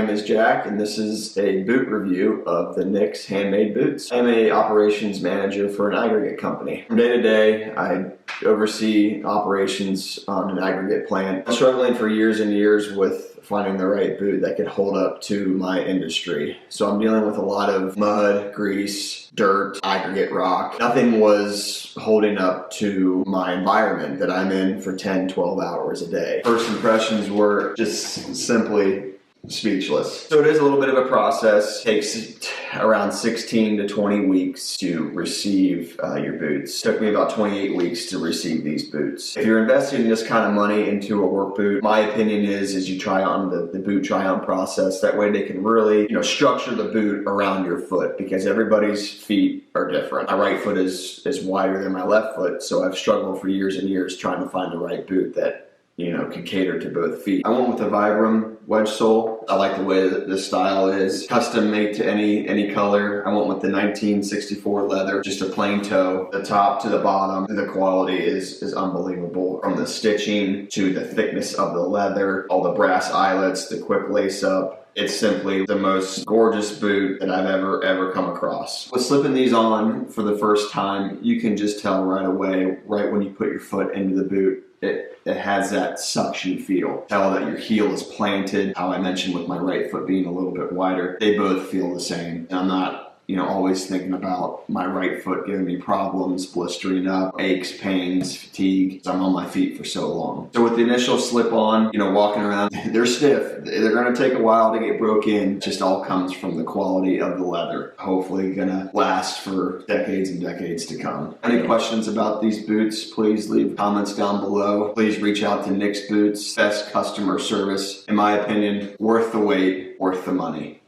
name is Jack, and this is a boot review of the NICKS handmade boots. I'm a operations manager for an aggregate company. From day to day, I oversee operations on an aggregate plant. I'm struggling for years and years with finding the right boot that could hold up to my industry. So I'm dealing with a lot of mud, grease, dirt, aggregate rock. Nothing was holding up to my environment that I'm in for 10, 12 hours a day. First impressions were just simply speechless. So it is a little bit of a process. It takes around 16 to 20 weeks to receive your boots. It took me about 28 weeks to receive these boots. If you're investing this kind of money into a work boot, my opinion is you try on the boot try-on process. That way they can really, structure the boot around your foot, because everybody's feet are different. My right foot is wider than my left foot, so I've struggled for years and years trying to find the right boot that can cater to both feet. I went with the Vibram wedge sole. I like the way that the style is. Custom made to any color. I went with the 1964 leather, just a plain toe. The top to the bottom, the quality is unbelievable. From the stitching to the thickness of the leather, all the brass eyelets, the quick lace up. It's simply the most gorgeous boot that I've ever come across. With slipping these on for the first time, you can just tell right away, right when you put your foot into the boot, it has that suction feel. Tell that your heel is planted. How I mentioned with my right foot being a little bit wider, they both feel the same. And I'm not always thinking about my right foot giving me problems, blistering up, aches, pains, fatigue. I'm on my feet for so long. So with the initial slip on, walking around, they're stiff. They're gonna take a while to get broke in. It just all comes from the quality of the leather. Hopefully gonna last for decades and decades to come. Any questions about these boots, please leave comments down below. Please reach out to NICKS Boots. Best customer service, in my opinion, worth the wait, worth the money.